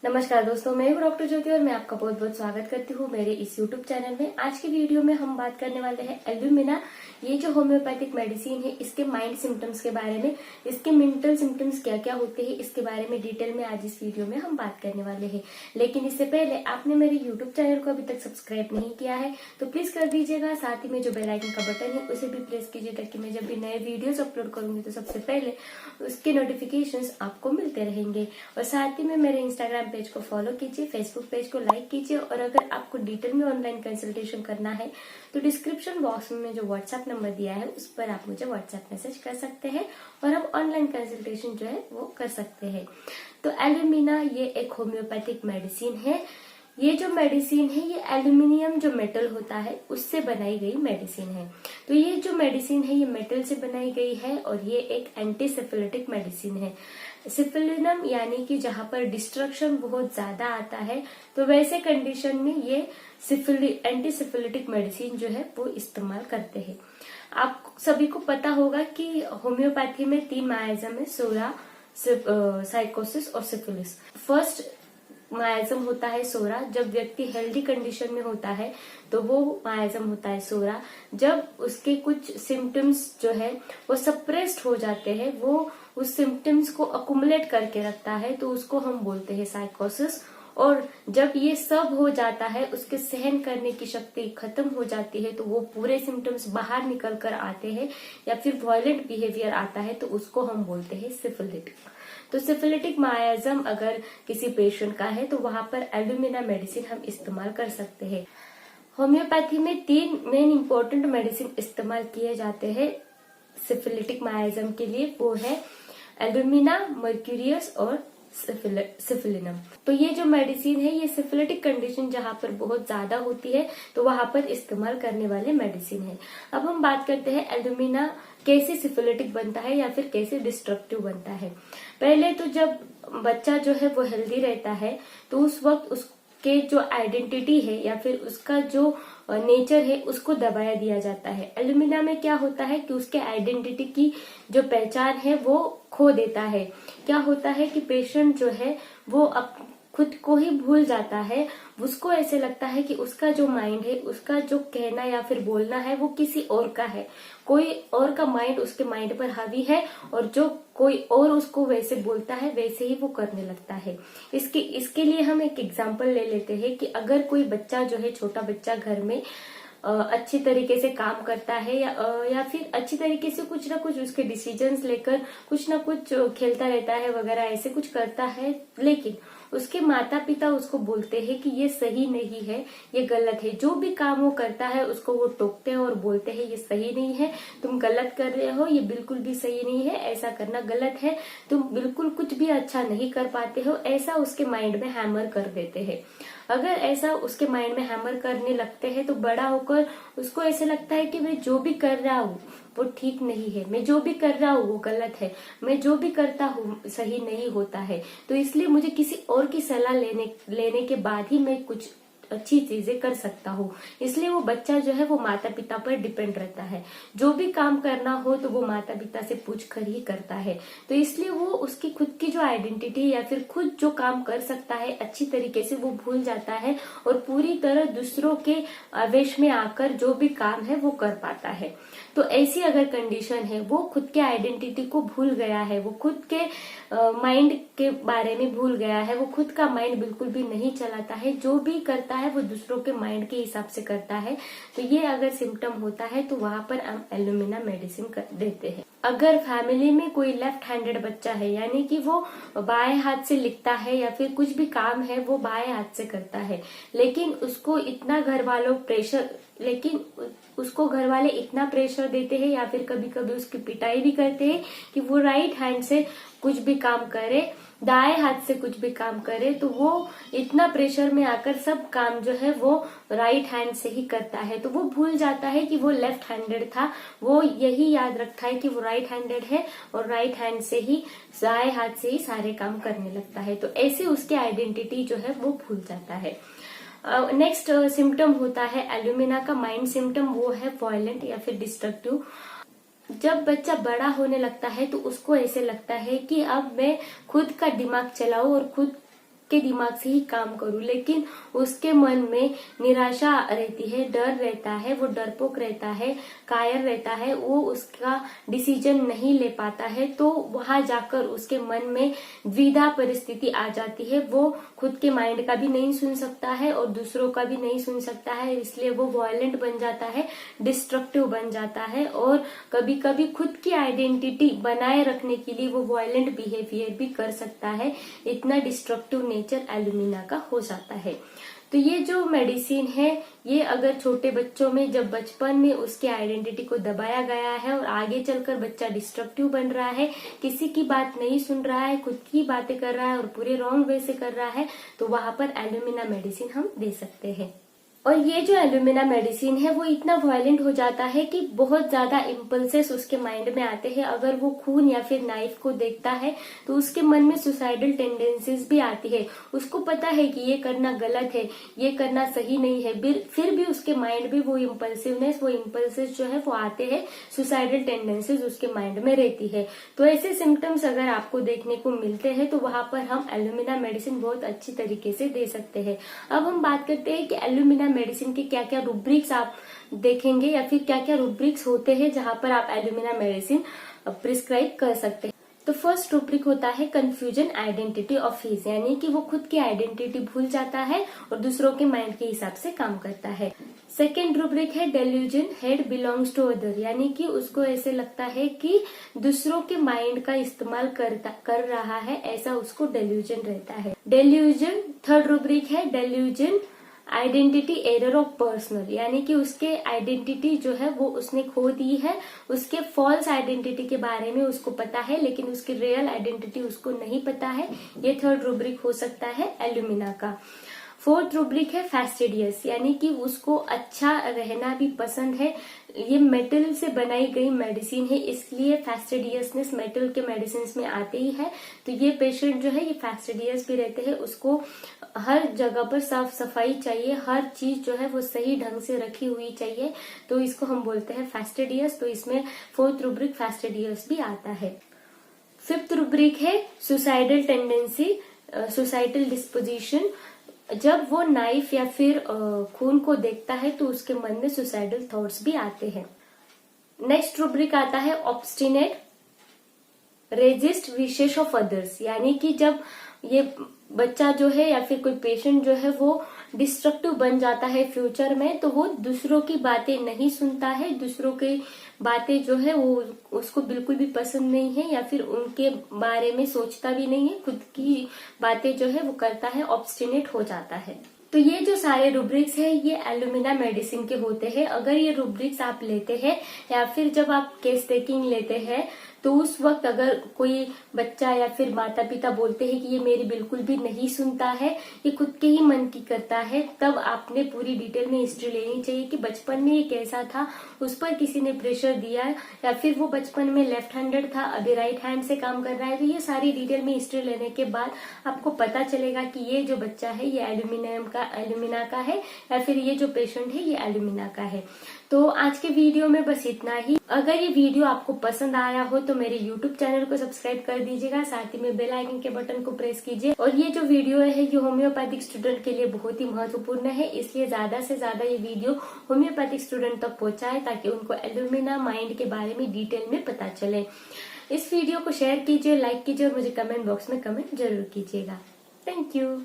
नमस्कार दोस्तों, मैं हूँ डॉक्टर ज्योति और मैं आपका बहुत बहुत स्वागत करती हूँ मेरे इस YouTube चैनल में। आज की वीडियो में हम बात करने वाले हैं एल्यूमिना। ये जो होम्योपैथिक मेडिसिन है, इसके माइंड सिम्टम्स के बारे में, इसके मेंटल सिम्टम्स क्या क्या होते हैं, इसके बारे में डिटेल में आज इस वीडियो में हम बात करने वाले हैं। लेकिन इससे पहले आपने मेरे YouTube चैनल को अभी तक सब्सक्राइब नहीं किया है तो प्लीज कर दीजिएगा। साथ ही में जो बेल आइकन का बटन है उसे भी प्रेस कीजिए ताकि मैं जब भी नए वीडियोस अपलोड करूंगी तो सबसे पहले उसके नोटिफिकेशंस आपको मिलते रहेंगे। और साथ ही में मेरे इंस्टाग्राम पेज को फॉलो कीजिए, फेसबुक पेज को लाइक कीजिए और अगर आपको डिटेल में ऑनलाइन कंसल्टेशन करना है तो डिस्क्रिप्शन बॉक्स में जो व्हाट्सएप नंबर दिया है उस पर आप मुझे व्हाट्सएप मैसेज कर सकते हैं और हम ऑनलाइन कंसल्टेशन जो है वो कर सकते हैं। तो एल्यूमिना ये एक होम्योपैथिक मेडिसिन है। ये जो मेडिसिन है ये एल्यूमिनियम जो मेटल होता है उससे बनाई गई मेडिसिन है। तो ये जो मेडिसिन है ये मेटल से बनाई गई है और ये एक एंटीसिफिलिटिक मेडिसिन है। सिफिलिनम यानी कि जहां पर डिस्ट्रक्शन बहुत ज्यादा आता है तो वैसे कंडीशन में ये एंटीसिफिलिटिक मेडिसिन जो है वो इस्तेमाल करते हैं। आप सभी को पता होगा कि होम्योपैथी में 3 मायाजम है, सोरा, साइकोसिस और सिफिलिस। फर्स्ट मायाजम होता है सोरा। जब व्यक्ति हेल्दी कंडीशन में होता है तो वो मायाजम होता है सोरा। जब उसके कुछ सिम्टम्स जो है वो सप्रेस्ड हो जाते हैं, वो उस सिम्टम्स को अकुमुलेट करके रखता है तो उसको हम बोलते हैं साइकोसिस। और जब ये सब हो जाता है, उसके सहन करने की शक्ति खत्म हो जाती है तो वो पूरे सिम्टम्स बाहर निकल कर आते हैं या फिर वायलेंट बिहेवियर आता है तो उसको हम बोलते हैं सिफिलिटिक। तो सिफिलिटिक मायाजम अगर किसी पेशेंट का है तो वहां पर एल्यूमिना मेडिसिन हम इस्तेमाल कर सकते हैं। होम्योपैथी में 3 मेन इंपॉर्टेंट मेडिसिन इस्तेमाल किए जाते हैं सिफिलिटिक मायाजम के लिए। वो है एल्यूमिना, मर्क्यूरियस और सिफिलिनम। तो ये जो मेडिसिन है ये सिफिलिटिक कंडीशन जहां पर बहुत ज्यादा होती है तो वहां पर इस्तेमाल करने वाले मेडिसिन है। अब हम बात करते हैं एल्यूमिना कैसे सिफिलिटिक बनता है या फिर कैसे डिस्ट्रक्टिव बनता है। पहले तो जब बच्चा जो है वो हेल्दी रहता है तो उस वक्त उसके जो आइडेंटिटी है या फिर उसका जो नेचर है उसको दबाया दिया जाता है। एल्यूमिना में क्या होता है कि उसके आइडेंटिटी की जो पहचान है वो खो देता है। क्या होता है कि पेशेंट जो है वो खुद को ही भूल जाता है। उसको ऐसे लगता है कि उसका जो माइंड है, उसका जो कहना या फिर बोलना है वो किसी और का है। कोई और का माइंड उसके माइंड पर हावी है और जो कोई और उसको वैसे बोलता है वैसे ही वो करने लगता है। इसके लिए हम एक एग्जांपल ले लेते हैं कि अगर कोई बच्चा जो है, छोटा बच्चा घर में अच्छी तरीके से काम करता है या फिर अच्छी तरीके से कुछ ना कुछ उसके डिसीजंस लेकर कुछ ना कुछ खेलता रहता है वगैरह ऐसे कुछ करता है, लेकिन उसके माता पिता उसको बोलते हैं कि ये सही नहीं है, ये गलत है। जो भी काम वो करता है उसको वो टोकते हैं और बोलते हैं ये सही नहीं है, तुम गलत कर रहे हो, ये बिल्कुल भी सही नहीं है, ऐसा करना गलत है, तुम बिल्कुल कुछ भी अच्छा नहीं कर पाते हो, ऐसा उसके माइंड में हैमर कर देते हैं। अगर ऐसा उसके माइंड में हैमर करने लगते हैं तो बड़ा होकर उसको ऐसे लगता है कि मैं जो भी कर रहा हूँ वो ठीक नहीं है, मैं जो भी कर रहा हूँ वो गलत है, मैं जो भी करता हूँ सही नहीं होता है, तो इसलिए मुझे किसी और की सलाह लेने के बाद ही मैं कुछ अच्छी चीजें कर सकता हूँ। इसलिए वो बच्चा जो है वो माता पिता पर डिपेंड रहता है। जो भी काम करना हो तो वो माता पिता से पूछ कर ही करता है। तो इसलिए वो उसकी खुद की जो आइडेंटिटी या फिर खुद जो काम कर सकता है अच्छी तरीके से वो भूल जाता है और पूरी तरह दूसरों के आवेश में आकर जो भी काम है वो कर पाता है। तो ऐसी अगर कंडीशन है, वो खुद के आइडेंटिटी को भूल गया है, वो खुद के माइंड के बारे में भूल गया है, वो खुद का माइंड बिल्कुल भी नहीं चलाता है, जो भी करता है वो दूसरों के माइंड के हिसाब से करता है, तो ये अगर सिम्टम होता है तो वहां पर हम एल्यूमिना मेडिसिन देते हैं। अगर फैमिली में कोई लेफ्ट हैंडेड बच्चा है यानी कि वो बाएं हाथ से लिखता है या फिर कुछ भी काम है वो बाएं हाथ से करता है, लेकिन उसको घर वाले इतना प्रेशर देते हैं या फिर कभी कभी उसकी पिटाई भी करते हैं कि वो राइट हैंड से कुछ भी काम करे, दाएं हाथ से कुछ भी काम करे, तो वो इतना प्रेशर में आकर सब काम जो है वो राइट हैंड से ही करता है। तो वो भूल जाता है कि वो लेफ्ट हैंडेड था, वो यही याद रखता है कि वो राइट हैंडेड है और राइट हैंड से ही, दाएं हाथ से ही सारे काम करने लगता है। तो ऐसे उसकी आइडेंटिटी जो है वो भूल जाता है। नेक्स्ट सिम्टम होता है एल्यूमिना का माइंड सिम्टम, वो है वायलेंट या फिर डिस्ट्रक्टिव। जब बच्चा बड़ा होने लगता है तो उसको ऐसे लगता है कि अब मैं खुद का दिमाग चलाऊं और खुद के दिमाग से ही काम करूं, लेकिन उसके मन में निराशा रहती है, डर रहता है, वो डरपोक रहता है, कायर रहता है, वो उसका डिसीजन नहीं ले पाता है, तो वहां जाकर उसके मन में द्विधा परिस्थिति आ जाती है। वो खुद के माइंड का भी नहीं सुन सकता है और दूसरों का भी नहीं सुन सकता है, इसलिए वो वायलेंट बन जाता है, डिस्ट्रक्टिव बन जाता है और कभी कभी खुद की आइडेंटिटी बनाए रखने के लिए वो वायलेंट बिहेवियर भी कर सकता है। इतना डिस्ट्रक्टिव नेचर एल्यूमिना का हो जाता है। तो ये जो मेडिसिन है, ये अगर छोटे बच्चों में जब बचपन में उसकी आइडेंटिटी को दबाया गया है और आगे चलकर बच्चा डिस्ट्रक्टिव बन रहा है, किसी की बात नहीं सुन रहा है, खुद की बातें कर रहा है और पूरे रॉन्ग वे से कर रहा है, तो वहां पर एल्यूमिना मेडिसिन हम दे सकते हैं। और ये जो एल्यूमिना मेडिसिन है वो इतना वायलेंट हो जाता है कि बहुत ज्यादा इम्पल्सेस उसके माइंड में आते हैं। अगर वो खून या फिर नाइफ को देखता है तो उसके मन में सुसाइडल टेंडेंसीज भी आती है। उसको पता है कि ये करना गलत है, ये करना सही नहीं है, फिर भी उसके माइंड में वो इम्पल्सिवनेस, वो इम्पल्सेस जो है वो आते हैं, सुसाइडल टेंडेंसीज उसके माइंड में रहती है। तो ऐसे सिम्टम्स अगर आपको देखने को मिलते हैं तो वहां पर हम एल्यूमिना मेडिसिन बहुत अच्छी तरीके से दे सकते हैं। अब हम बात करते हैं कि एल्यूमिना मेडिसिन के क्या क्या रूब्रिक्स आप देखेंगे या फिर क्या क्या रूब्रिक्स होते हैं जहां पर आप एल्यूमिना मेडिसिन प्रिस्क्राइब कर सकते हैं। तो फर्स्ट रूब्रिक होता है कंफ्यूजन आइडेंटिटी ऑफ हिज, यानी कि वो खुद की आइडेंटिटी भूल जाता है और दूसरों के माइंड के हिसाब से काम करता है। सेकेंड रूब्रिक है delusion head belongs to other, यानी कि उसको ऐसे लगता है कि दूसरों के माइंड का इस्तेमाल कर रहा है, ऐसा उसको डेल्यूजन रहता है। डेल्यूजन थर्ड रूब्रिक है delusion identity error of personal, यानी कि उसके आइडेंटिटी जो है वो उसने खो दी है, उसके फॉल्स आइडेंटिटी के बारे में उसको पता है लेकिन उसकी रियल आइडेंटिटी उसको नहीं पता है। ये थर्ड रूब्रिक हो सकता है एल्यूमिना का। फोर्थ रूब्रिक है फैस्टिडियस, यानी कि उसको अच्छा रहना भी पसंद है। ये मेटल से बनाई गई मेडिसिन है, इसलिए फैस्टिडियसनेस मेटल के मेडिसिन में आते ही है। तो ये पेशेंट जो है ये फैस्टिडियस भी रहते हैं, उसको हर जगह पर साफ सफाई चाहिए, हर चीज जो है वो सही ढंग से रखी हुई चाहिए, तो इसको हम बोलते हैं फैस्टिडियस। तो इसमें फोर्थ रूब्रिक फैस्टिडियस भी आता है। फिफ्थ रूब्रिक है सुसाइडल टेंडेंसी, सुसाइडल डिस्पोजिशन। जब वो नाइफ या फिर खून को देखता है तो उसके मन में सुसाइडल थॉट्स भी आते हैं। नेक्स्ट रूब्रिक आता है obstinate resist wishes of others, यानी कि जब ये बच्चा जो है या फिर कोई पेशेंट जो है वो डिस्ट्रक्टिव बन जाता है फ्यूचर में, तो वो दूसरों की बातें नहीं सुनता है, दूसरों की बातें जो है वो उसको बिल्कुल भी पसंद नहीं है या फिर उनके बारे में सोचता भी नहीं है, खुद की बातें जो है वो करता है, ऑब्स्टिनेट हो जाता है। तो ये जो सारे रूब्रिक्स है ये एल्यूमिना मेडिसिन के होते हैं। अगर ये रूब्रिक्स आप लेते हैं या फिर जब आप केस टेकिंग लेते हैं तो उस वक्त अगर कोई बच्चा या फिर माता पिता बोलते हैं कि ये मेरी बिल्कुल भी नहीं सुनता है, ये खुद के ही मन की करता है, तब आपने पूरी डिटेल में हिस्ट्री लेनी चाहिए कि बचपन में ये कैसा था, उस पर किसी ने प्रेशर दिया या फिर वो बचपन में लेफ्ट हैंडेड था अभी राइट हैंड से काम कर रहा है। तो ये सारी डिटेल में हिस्ट्री लेने के बाद आपको पता चलेगा कि ये जो बच्चा है ये एल्यूमिना का है या फिर ये जो पेशेंट है ये एल्यूमिना का है। तो आज के वीडियो में बस इतना ही। अगर ये वीडियो आपको पसंद आया हो तो मेरे YouTube चैनल को सब्सक्राइब कर दीजिएगा, साथ ही में बेल आइकन के बटन को प्रेस कीजिए। और ये जो वीडियो है ये होम्योपैथिक स्टूडेंट के लिए बहुत ही महत्वपूर्ण है, इसलिए ज्यादा से ज्यादा ये वीडियो होम्योपैथिक स्टूडेंट तक पहुंचाए ताकि उनको एल्यूमिना माइंड के बारे में डिटेल में पता चले। इस वीडियो को शेयर कीजिए, लाइक कीजिए और मुझे कमेंट बॉक्स में कमेंट जरूर कीजिएगा। Thank you.